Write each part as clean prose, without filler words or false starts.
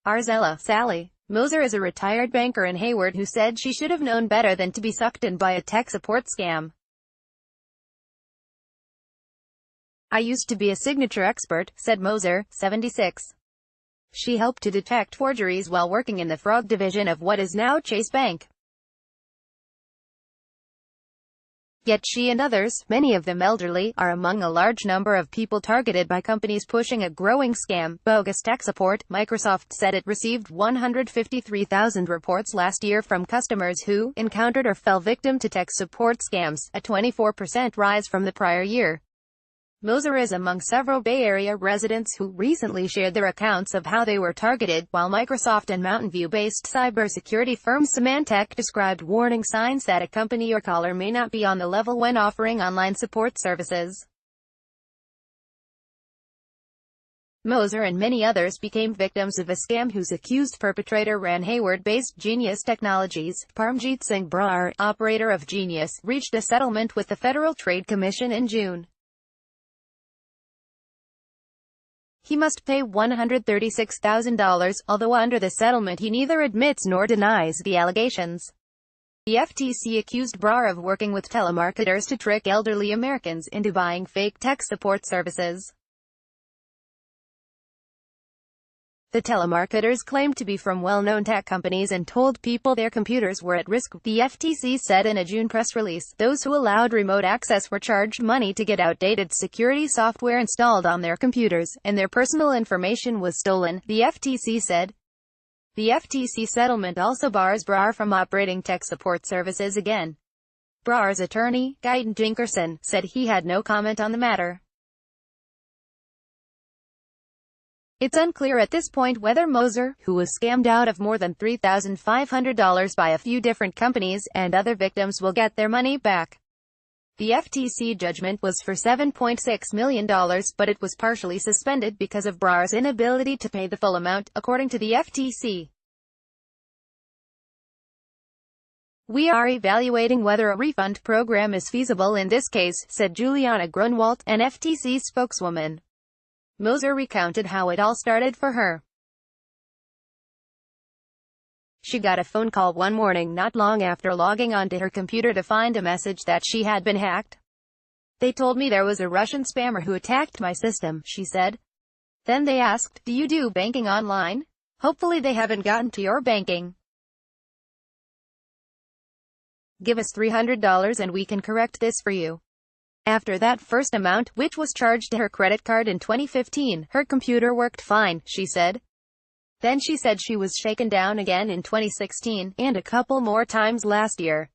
Arzella, Sally. Moser is a retired banker in Hayward who said she should have known better than to be sucked in by a tech support scam. "I used to be a signature expert," said Moser, 76. She helped to detect forgeries while working in the fraud division of what is now Chase Bank. Yet she and others, many of them elderly, are among a large number of people targeted by companies pushing a growing scam. Bogus tech support. Microsoft said it received 153,000 reports last year from customers who encountered or fell victim to tech support scams, a 24% rise from the prior year. Moser is among several Bay Area residents who recently shared their accounts of how they were targeted, while Microsoft and Mountain View-based cybersecurity firm Symantec described warning signs that a company or caller may not be on the level when offering online support services. Moser and many others became victims of a scam whose accused perpetrator ran Hayward-based Genius Technologies. Parmjeet Singh Brar, operator of Genius, reached a settlement with the Federal Trade Commission in June. He must pay $136,000, although under the settlement he neither admits nor denies the allegations. The FTC accused Brar of working with telemarketers to trick elderly Americans into buying fake tech support services. The telemarketers claimed to be from well-known tech companies and told people their computers were at risk, the FTC said in a June press release. Those who allowed remote access were charged money to get outdated security software installed on their computers, and their personal information was stolen, the FTC said. The FTC settlement also bars Brar from operating tech support services again. Brar's attorney, Guyton Jinkerson, said he had no comment on the matter. It's unclear at this point whether Moser, who was scammed out of more than $3,500 by a few different companies, and other victims will get their money back. The FTC judgment was for $7.6 million, but it was partially suspended because of Brar's inability to pay the full amount, according to the FTC. "We are evaluating whether a refund program is feasible in this case," said Juliana Grunwald, an FTC spokeswoman. Moser recounted how it all started for her. She got a phone call one morning not long after logging onto her computer to find a message that she had been hacked. "They told me there was a Russian spammer who attacked my system," she said. Then they asked, "Do you do banking online? Hopefully they haven't gotten to your banking. Give us $300 and we can correct this for you." After that first amount, which was charged to her credit card in 2015, her computer worked fine, she said. Then she said she was shaken down again in 2016, and a couple more times last year.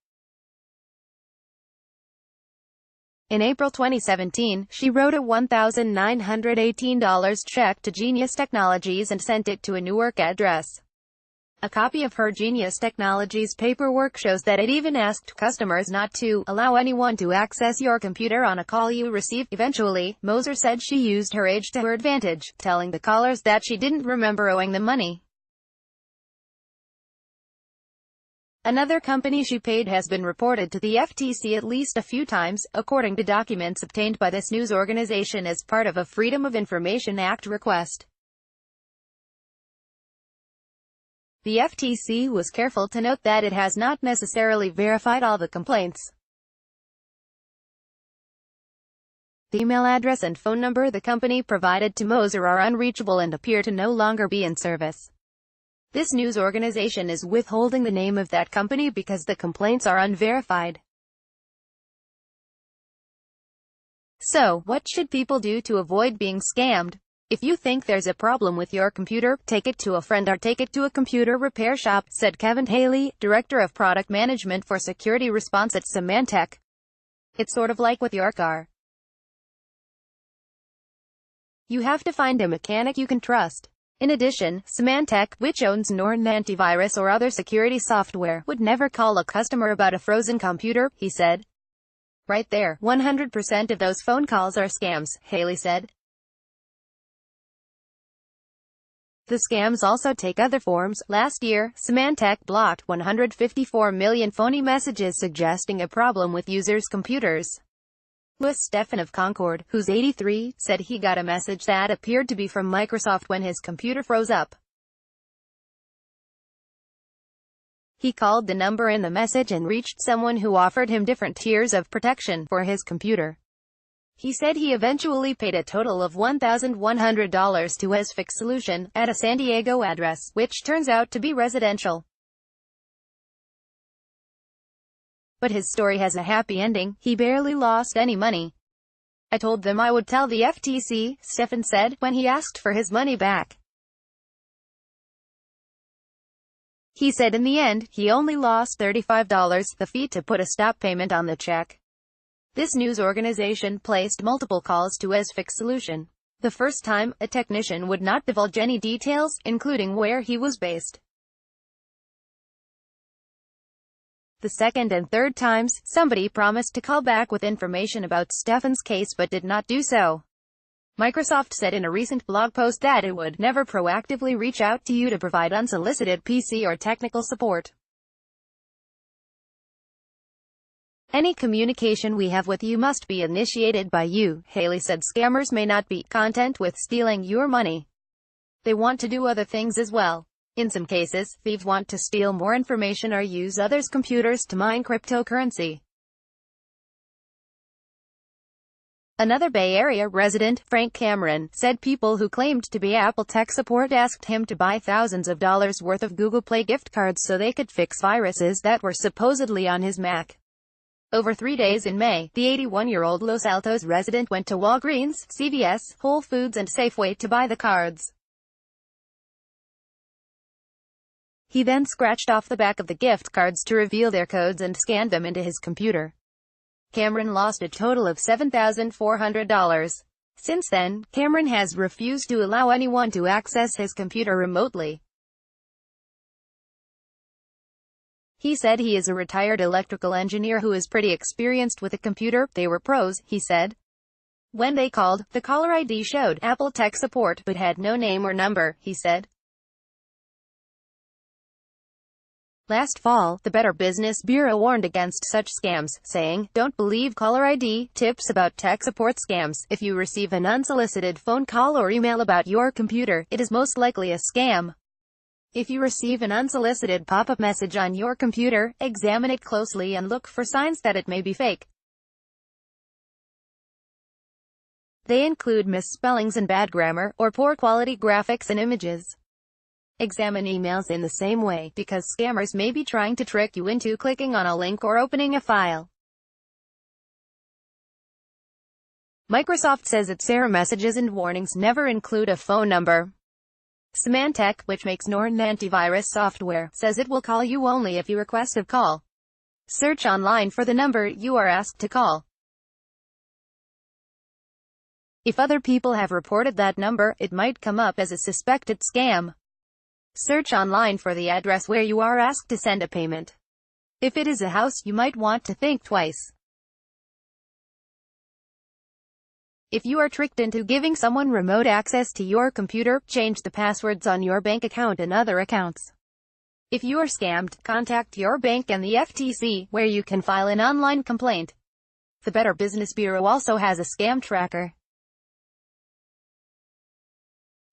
In April 2017, she wrote a $1,918 check to Genius Technologies and sent it to a Newark address. A copy of her Genius Technologies paperwork shows that it even asked customers not to allow anyone to access your computer on a call you receive. Eventually, Moser said she used her age to her advantage, telling the callers that she didn't remember owing them money. Another company she paid has been reported to the FTC at least a few times, according to documents obtained by this news organization as part of a Freedom of Information Act request. The FTC was careful to note that it has not necessarily verified all the complaints. The email address and phone number the company provided to Moser are unreachable and appear to no longer be in service. This news organization is withholding the name of that company because the complaints are unverified. So, what should people do to avoid being scammed? If you think there's a problem with your computer, take it to a friend or take it to a computer repair shop, said Kevin Haley, Director of Product Management for Security Response at Symantec. It's sort of like with your car. You have to find a mechanic you can trust. In addition, Symantec, which owns Norton Antivirus or other security software, would never call a customer about a frozen computer, he said. Right there, 100% of those phone calls are scams, Haley said. The scams also take other forms. Last year, Symantec blocked 154 million phony messages suggesting a problem with users' computers. Louis Stephan of Concord, who's 83, said he got a message that appeared to be from Microsoft when his computer froze up. He called the number in the message and reached someone who offered him different tiers of protection for his computer. He said he eventually paid a total of $1,100 to SFIX Solution, at a San Diego address, which turns out to be residential. But his story has a happy ending. He barely lost any money. "I told them I would tell the FTC," Stefan said, when he asked for his money back. He said in the end, he only lost $35, the fee to put a stop payment on the check. This news organization placed multiple calls to SFIX Solution. The first time, a technician would not divulge any details, including where he was based. The second and third times, somebody promised to call back with information about Stefan's case but did not do so. Microsoft said in a recent blog post that it would never proactively reach out to you to provide unsolicited PC or technical support. "Any communication we have with you must be initiated by you," Haley said. Scammers may not be content with stealing your money. They want to do other things as well. In some cases, thieves want to steal more information or use others' computers to mine cryptocurrency. Another Bay Area resident, Frank Cameron, said people who claimed to be Apple tech support asked him to buy thousands of dollars worth of Google Play gift cards so they could fix viruses that were supposedly on his Mac. Over 3 days in May, the 81-year-old Los Altos resident went to Walgreens, CVS, Whole Foods and Safeway to buy the cards. He then scratched off the back of the gift cards to reveal their codes and scanned them into his computer. Cameron lost a total of $7,400. Since then, Cameron has refused to allow anyone to access his computer remotely. He said he is a retired electrical engineer who is pretty experienced with a computer. "They were pros," he said. When they called, the caller ID showed Apple tech support but had no name or number, he said. Last fall, the Better Business Bureau warned against such scams, saying, "Don't believe caller ID tips about tech support scams. If you receive an unsolicited phone call or email about your computer, it is most likely a scam. If you receive an unsolicited pop-up message on your computer, examine it closely and look for signs that it may be fake. They include misspellings and bad grammar, or poor quality graphics and images. Examine emails in the same way, because scammers may be trying to trick you into clicking on a link or opening a file." Microsoft says its error messages and warnings never include a phone number. Symantec, which makes Norton antivirus software, says it will call you only if you request a call. Search online for the number you are asked to call. If other people have reported that number, it might come up as a suspected scam. Search online for the address where you are asked to send a payment. If it is a house, you might want to think twice. If you are tricked into giving someone remote access to your computer, change the passwords on your bank account and other accounts. If you are scammed, contact your bank and the FTC, where you can file an online complaint. The Better Business Bureau also has a scam tracker.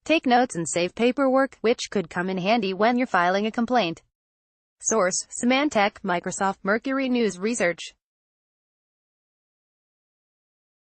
Take notes and save paperwork, which could come in handy when you're filing a complaint. Source: Symantec, Microsoft Mercury News Research.